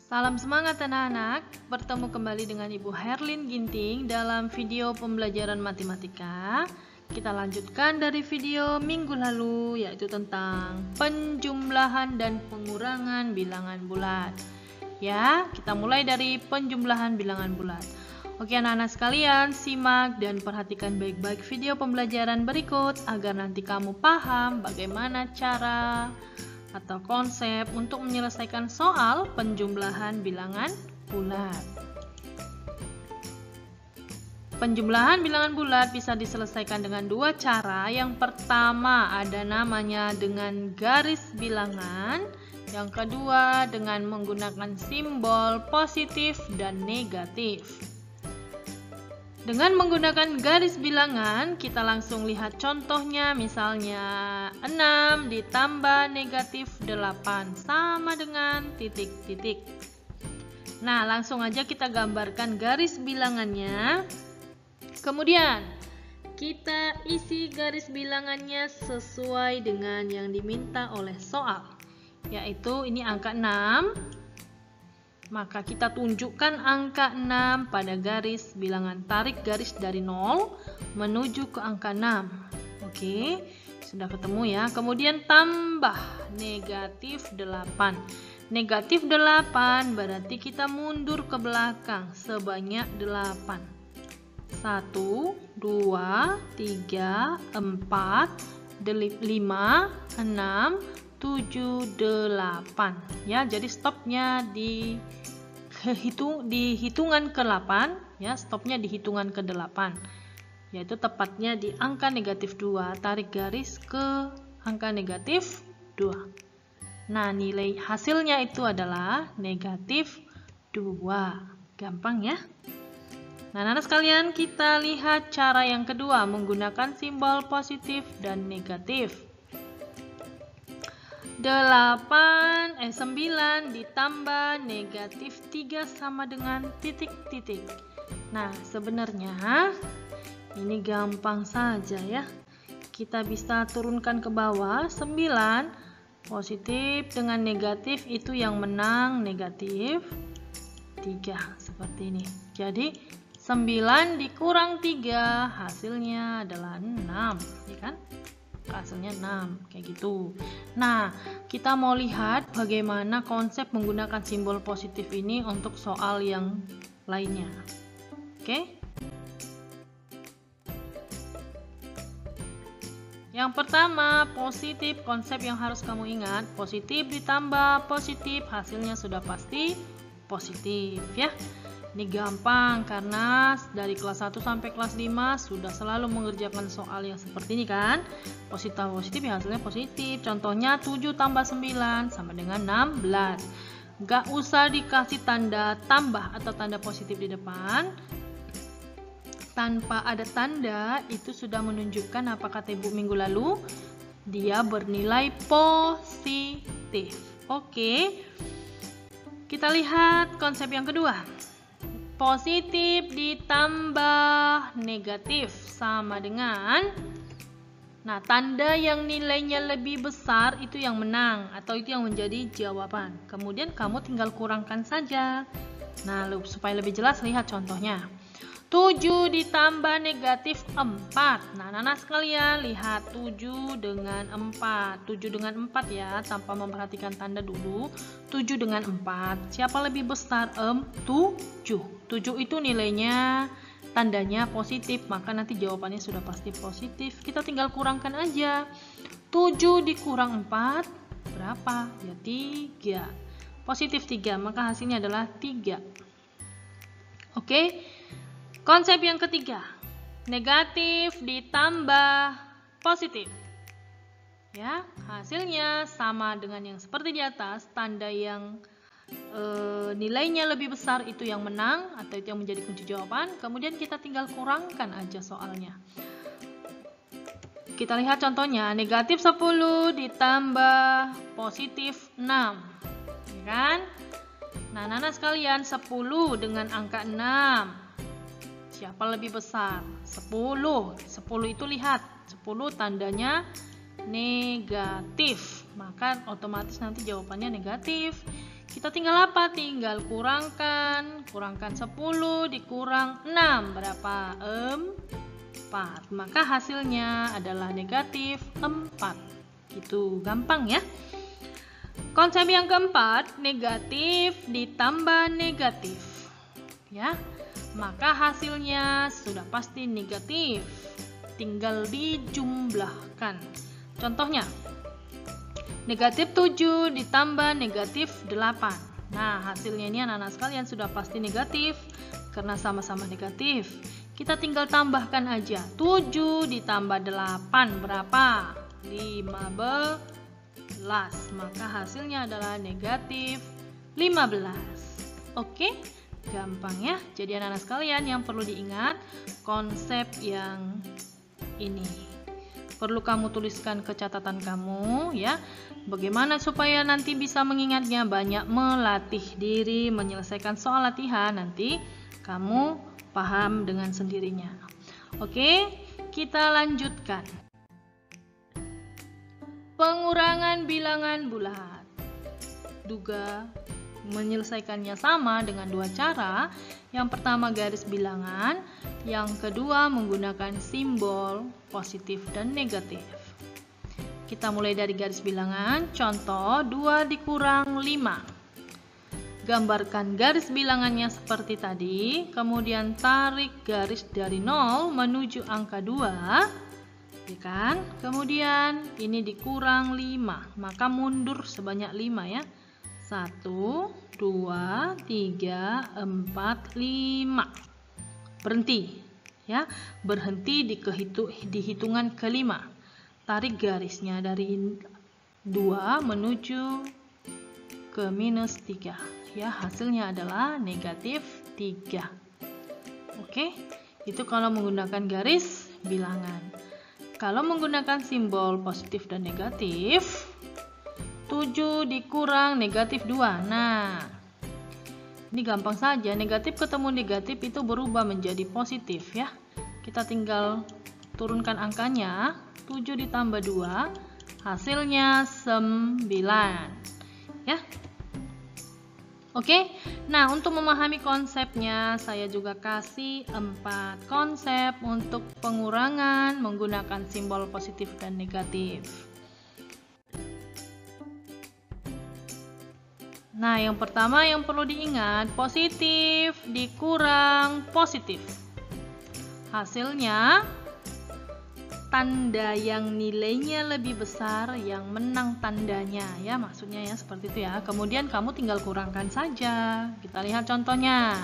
Salam semangat anak-anak, bertemu kembali dengan Ibu Herlin Ginting dalam video pembelajaran matematika. Kita lanjutkan dari video minggu lalu, yaitu tentang penjumlahan dan pengurangan bilangan bulat. Ya, kita mulai dari penjumlahan bilangan bulat. Oke anak-anak sekalian, simak dan perhatikan baik-baik video pembelajaran berikut agar nanti kamu paham bagaimana cara atau konsep untuk menyelesaikan soal penjumlahan bilangan bulat. Penjumlahan bilangan bulat bisa diselesaikan dengan dua cara. Yang pertama ada namanya dengan garis bilangan. Yang kedua dengan menggunakan simbol positif dan negatif. Dengan menggunakan garis bilangan, kita langsung lihat contohnya, misalnya 6 ditambah negatif 8 sama dengan titik-titik. Nah, langsung aja kita gambarkan garis bilangannya. Kemudian, kita isi garis bilangannya sesuai dengan yang diminta oleh soal. Yaitu ini angka 6. Maka kita tunjukkan angka 6 pada garis bilangan. Tarik garis dari 0 menuju ke angka 6. Oke, sudah ketemu ya. Kemudian tambah negatif 8. Negatif 8 berarti kita mundur ke belakang sebanyak 8. 1, 2, 3, 4, 5, 6, 7, 8 ya. Jadi stopnya di hitungan ke-8 ya, stopnya di hitungan ke-8, yaitu tepatnya di angka negatif 2. Tarik garis ke angka negatif 2. Nah, nilai hasilnya itu adalah negatif 2. Gampang ya. Nah, anak sekalian, kita lihat cara yang kedua menggunakan simbol positif dan negatif. 9 ditambah negatif 3 sama dengan titik-titik. Nah, sebenarnya ini gampang saja ya. Kita bisa turunkan ke bawah. 9 positif dengan negatif itu yang menang negatif 3 seperti ini. Jadi 9 dikurang 3 hasilnya adalah 6, ya kan? Hasilnya 6 kayak gitu. Nah, kita mau lihat bagaimana konsep menggunakan simbol positif ini untuk soal yang lainnya. Oke? Yang pertama, positif. Konsep yang harus kamu ingat, positif ditambah positif hasilnya sudah pasti positif ya. Ini gampang karena dari kelas 1 sampai kelas 5 sudah selalu mengerjakan soal yang seperti ini kan. Positif ya hasilnya positif. Contohnya 7 tambah 9 sama dengan 16. Gak usah dikasih tanda tambah atau tanda positif di depan. Tanpa ada tanda itu sudah menunjukkan apa kata Ibu minggu lalu, dia bernilai positif. Oke. Kita lihat konsep yang kedua. Positif ditambah negatif sama dengan, nah, tanda yang nilainya lebih besar itu yang menang atau itu yang menjadi jawaban. Kemudian kamu tinggal kurangkan saja. Nah, supaya lebih jelas lihat contohnya. 7 ditambah negatif 4. Nah, anak sekalian lihat 7 dengan 4. 7 dengan 4 ya, tanpa memperhatikan tanda dulu. 7 dengan 4. Siapa lebih besar? 7. 7 itu nilainya, tandanya positif, maka nanti jawabannya sudah pasti positif. Kita tinggal kurangkan aja. 7 dikurang 4 berapa? Ya 3. Positif 3, maka hasilnya adalah 3. Oke. Konsep yang ketiga, negatif ditambah positif. Ya, hasilnya sama dengan yang seperti di atas, tanda yang nilainya lebih besar itu yang menang atau itu yang menjadi kunci jawaban. Kemudian kita tinggal kurangkan aja soalnya. Kita lihat contohnya, negatif 10 ditambah positif 6. Ya kan? Nah, anak sekalian, 10 dengan angka 6. Siapa lebih besar? 10. 10 itu lihat, 10 tandanya negatif. Maka otomatis nanti jawabannya negatif. Kita tinggal apa? Tinggal kurangkan 10 dikurang 6 berapa? 4. Maka hasilnya adalah negatif 4. Itu gampang ya. Konsep yang keempat, negatif ditambah negatif. Ya. Maka hasilnya sudah pasti negatif. Tinggal dijumlahkan. Contohnya, negatif 7 ditambah negatif 8. Nah, hasilnya ini anak-anak sekalian sudah pasti negatif karena sama-sama negatif. Kita tinggal tambahkan aja. 7 ditambah 8 berapa? 15. Maka hasilnya adalah negatif 15. Oke, gampang ya. Jadi anak-anak sekalian yang perlu diingat konsep yang ini. Perlu kamu tuliskan ke catatan kamu ya. Bagaimana supaya nanti bisa mengingatnya? Banyak melatih diri menyelesaikan soal latihan, nanti kamu paham dengan sendirinya. Oke, kita lanjutkan. Pengurangan bilangan bulat. Juga menyelesaikannya sama dengan dua cara. Yang pertama garis bilangan, yang kedua menggunakan simbol positif dan negatif. Kita mulai dari garis bilangan. Contoh 2 dikurang 5. Gambarkan garis bilangannya seperti tadi, kemudian tarik garis dari 0 menuju angka 2, ya kan? Kemudian ini dikurang 5, maka mundur sebanyak 5 ya. 1, 2, 3, 4, 5. Berhenti ya. Berhenti di hitungan kelima. Tarik garisnya dari 2 menuju ke minus 3. Ya, hasilnya adalah negatif 3. Oke, itu kalau menggunakan garis bilangan. Kalau menggunakan simbol positif dan negatif, 7 dikurang negatif 2. Nah, ini gampang saja. Negatif ketemu negatif itu berubah menjadi positif ya. Kita tinggal turunkan angkanya. 7 ditambah 2, hasilnya 9. Ya. Oke, nah untuk memahami konsepnya, saya juga kasih 4 konsep untuk pengurangan menggunakan simbol positif dan negatif. Nah, yang pertama yang perlu diingat, positif dikurang positif. Hasilnya, tanda yang nilainya lebih besar yang menang tandanya ya, maksudnya ya seperti itu ya. Kemudian kamu tinggal kurangkan saja. Kita lihat contohnya.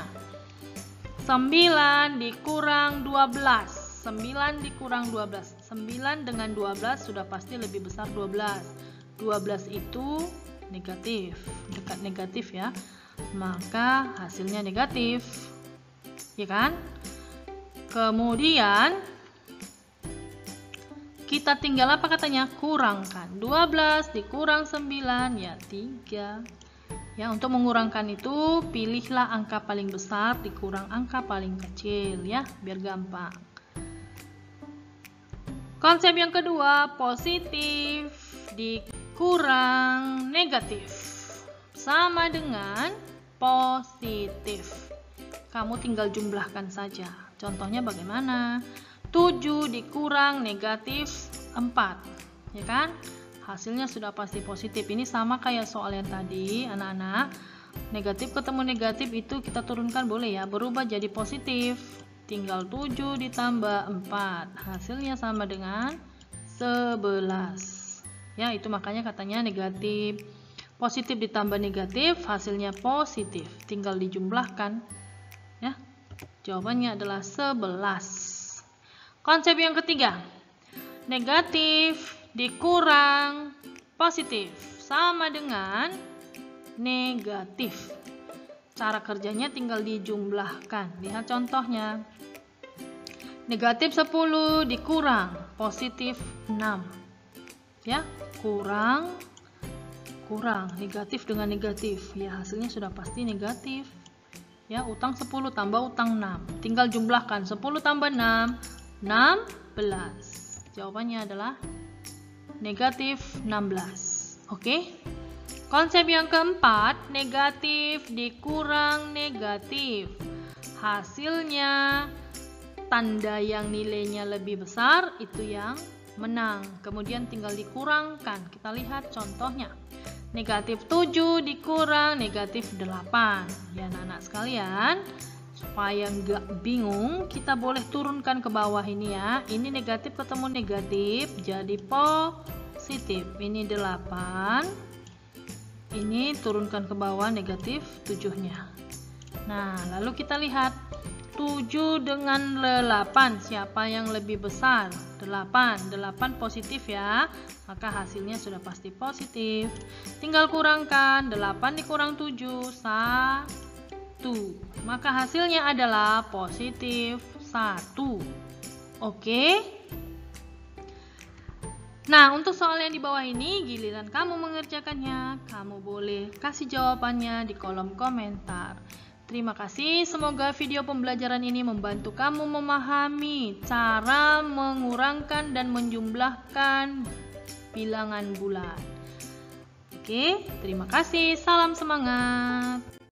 9 dikurang 12. 9 dikurang 12. 9 dengan 12 sudah pasti lebih besar 12. 12 itu negatif, dekat negatif ya. Maka hasilnya negatif. Ya kan? Kemudian kita tinggal apa katanya? Kurangkan. 12 dikurang 9 ya 3. Ya, untuk mengurangkan itu pilihlah angka paling besar dikurang angka paling kecil ya, biar gampang. Konsep yang kedua, positif dikurang negatif sama dengan positif. Kamu tinggal jumlahkan saja. Contohnya bagaimana? 7 dikurang negatif 4, ya kan? Hasilnya sudah pasti positif. Ini sama kayak soal yang tadi, anak-anak. Negatif ketemu negatif itu kita turunkan boleh ya, berubah jadi positif. Tinggal 7 ditambah 4, hasilnya sama dengan 11. Ya, itu makanya katanya negatif. Positif ditambah negatif, hasilnya positif. Tinggal dijumlahkan. Ya, jawabannya adalah 11. Konsep yang ketiga, negatif dikurang positif sama dengan negatif. Cara kerjanya tinggal dijumlahkan. Lihat contohnya. Negatif 10 dikurang positif 6. Ya, kurang negatif dengan negatif. Ya, hasilnya sudah pasti negatif. Ya, utang 10 tambah utang 6. Tinggal jumlahkan 10 tambah 6. 16. Jawabannya adalah negatif 16. Oke. Konsep yang keempat, negatif dikurang negatif. Hasilnya, tanda yang nilainya lebih besar itu yang menang. Kemudian tinggal dikurangkan. Kita lihat contohnya. Negatif 7 dikurang negatif 8. Ya anak-anak sekalian, supaya nggak bingung, kita boleh turunkan ke bawah ini ya. Ini negatif ketemu negatif, jadi positif. Ini 8. Ini turunkan ke bawah negatif 7-nya. Nah, lalu kita lihat 7 dengan 8, siapa yang lebih besar? 8 positif ya, maka hasilnya sudah pasti positif. Tinggal kurangkan, 8 dikurang 7, 1. Maka hasilnya adalah positif 1. Oke? Nah, untuk soal yang di bawah ini, giliran kamu mengerjakannya, kamu boleh kasih jawabannya di kolom komentar. Terima kasih, semoga video pembelajaran ini membantu kamu memahami cara mengurangkan dan menjumlahkan bilangan bulat. Oke, terima kasih, salam semangat.